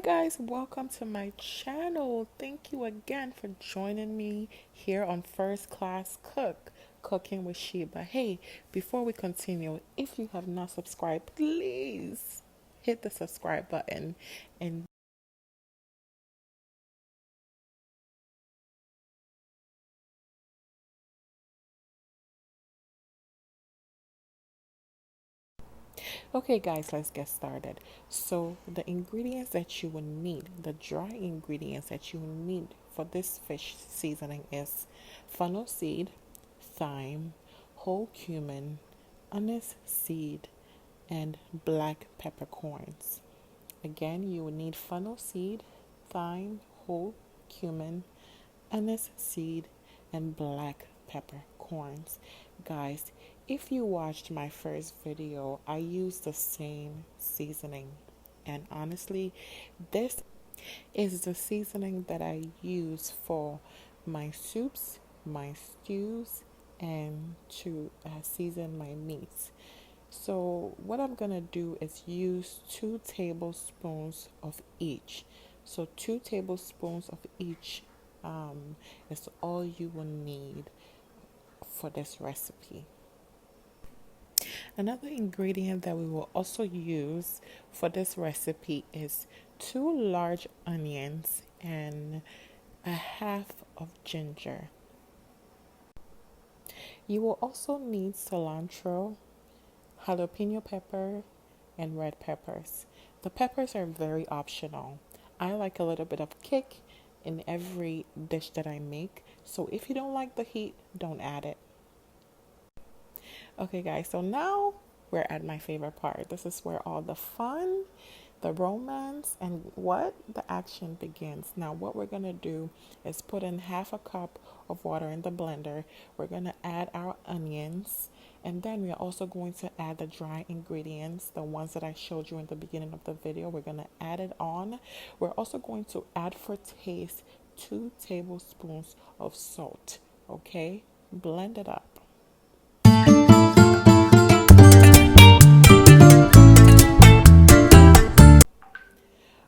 Guys, welcome to my channel. Thank you again for joining me here on First Class Cooking with Sheba. Hey, before we continue, if you have not subscribed, please hit the subscribe button. And okay guys, let's get started. So the ingredients that you will need, the dry ingredients that you will need for this fish seasoning is fennel seed, thyme, whole cumin, anise seed, and black peppercorns. Again, you will need fennel seed, thyme, whole cumin, anise seed, and black peppercorns. Guys, if you watched my first video, I used the same seasoning. And honestly, this is the seasoning that I use for my soups, my stews, and to season my meats. So what I'm gonna do is use 2 tablespoons of each. So 2 tablespoons of each is all you will need for this recipe. Another ingredient that we will also use for this recipe is 2 large onions and a half of ginger. You will also need cilantro, jalapeno pepper, and red peppers. The peppers are very optional. I like a little bit of kick in every dish that I make, so if you don't like the heat, don't add it. Okay guys, so now we're at my favorite part. This is where all the fun, the romance, and the action begins. Now what we're going to do is put in half a cup of water in the blender. We're going to add our onions, and then we're also going to add the dry ingredients, the ones that I showed you in the beginning of the video. We're going to add it on. We're also going to add for taste 2 tablespoons of salt. Okay, blend it up.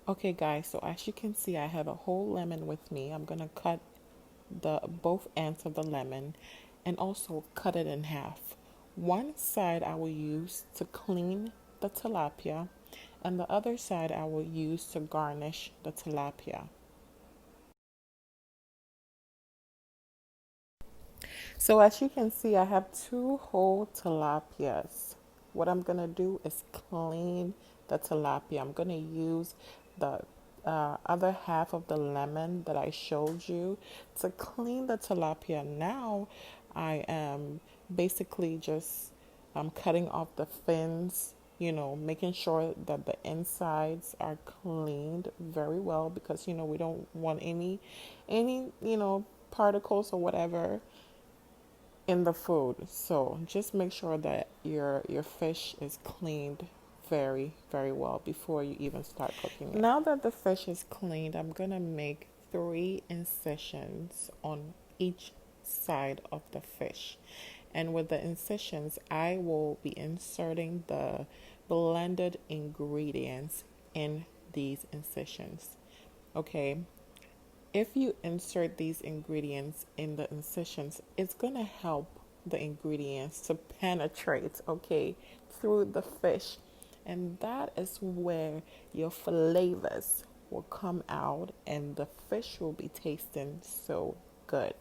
Okay guys, so as you can see, I have a whole lemon with me. I'm gonna cut the both ends of the lemon and also cut it in half. One side I will use to clean the tilapia, and the other side I will use to garnish the tilapia. So as you can see, I have 2 whole tilapias. What I'm gonna do is clean the tilapia. I'm gonna use the other half of the lemon that I showed you to clean the tilapia. Now I am basically just cutting off the fins, making sure that the insides are cleaned very well, because we don't want any particles or whatever in the food. So just make sure that your fish is cleaned very, very well before you even start cooking it. Now that the fish is cleaned, I'm gonna make 3 incisions on each side of the fish. And with the incisions, I will be inserting the blended ingredients in these incisions. Okay, if you insert these ingredients in the incisions, it's going to help the ingredients to penetrate, okay, through the fish. And that is where your flavors will come out and the fish will be tasting so good.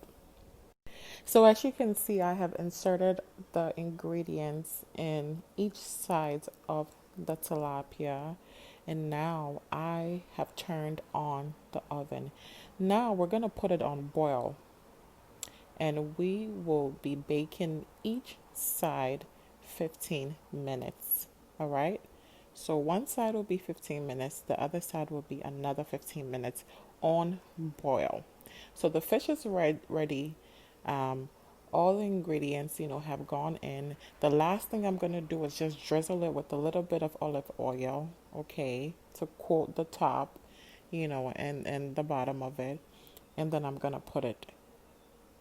So as you can see, I have inserted the ingredients in each side of the tilapia, and now I have turned on the oven. Now we're going to put it on boil, and we will be baking each side 15 minutes. All right, so one side will be 15 minutes, the other side will be another 15 minutes on boil. So the fish is ready. Um, all the ingredients, have gone in. The last thing I'm going to do is just drizzle it with a little bit of olive oil, okay, to coat the top, and the bottom of it. And then I'm going to put it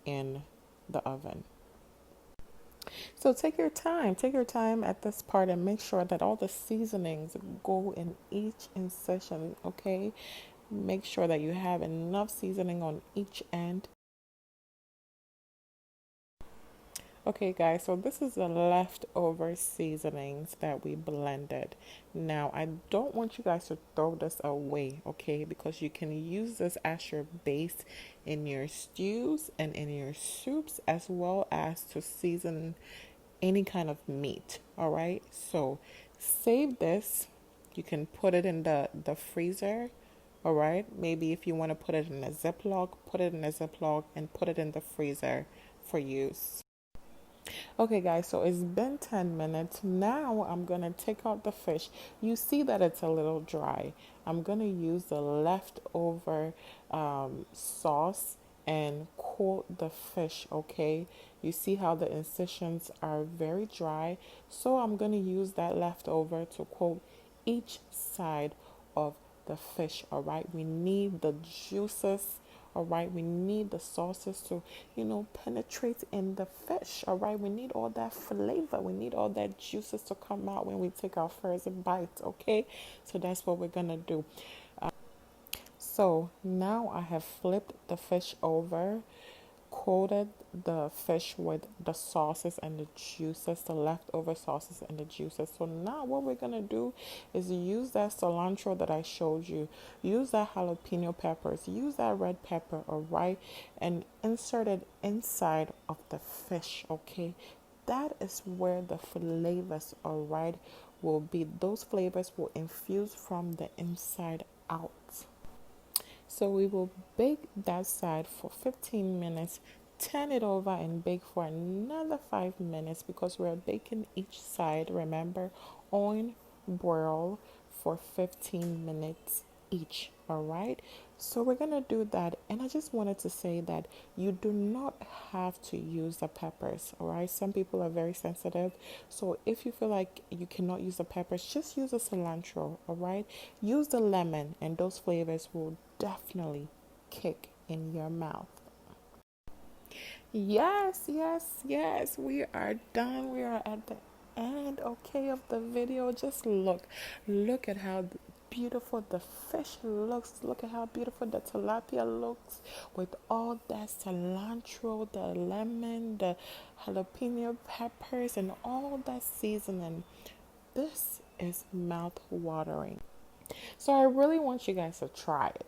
in the oven. So take your time at this part and make sure that all the seasonings go in each incision, okay? Make sure that you have enough seasoning on each end. Okay, guys, so this is the leftover seasonings that we blended. Now, I don't want you guys to throw this away, okay? Because you can use this as your base in your stews and in your soups, as well as to season any kind of meat, all right? So, save this. You can put it in the freezer, all right? Maybe if you want to put it in a Ziploc, put it in a Ziploc and put it in the freezer for use. Okay, guys, so it's been 10 minutes. Now I'm going to take out the fish. You see that it's a little dry. I'm going to use the leftover sauce and coat the fish, okay? You see how the incisions are very dry. So I'm going to use that leftover to coat each side of the fish, all right? We need the juices, all right? We need the sauces to, penetrate in the fish, all right? We need all that flavor. We need all that juices to come out when we take our first bite, okay? So that's what we're gonna do. So now I have flipped the fish over, coated the fish with the sauces and the juices, the leftover sauces and the juices. So now what we're gonna do is use that cilantro that I showed you, use that jalapeno peppers, use that red pepper, all right, and insert it inside of the fish, okay? That is where the flavors, all right, will be. Those flavors will infuse from the inside out. So we will bake that side for 15 minutes, turn it over and bake for another 5 minutes because we're baking each side, remember, on broil for 15 minutes each, all right? So we're gonna do that, and I just wanted to say that you do not have to use the peppers, all right? Some people are very sensitive, so if you feel like you cannot use the peppers, just use the cilantro, all right? Use the lemon, and those flavors will definitely kick in your mouth. Yes, yes, yes. We are done. We are at the end, okay, of the video. Just look. Look at how beautiful the fish looks. Look at how beautiful the tilapia looks with all that cilantro, the lemon, the jalapeno peppers, and all that seasoning. This is mouth watering. So I really want you guys to try it.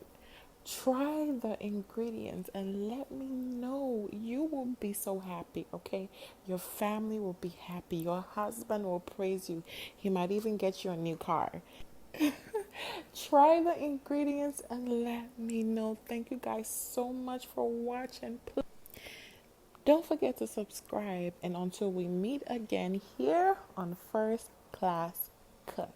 Try the ingredients and let me know. You will be so happy, okay? Your family will be happy. Your husband will praise you. He might even get you a new car. Try the ingredients and let me know. Thank you guys so much for watching. Don't forget to subscribe. And until we meet again here on First Class Cook.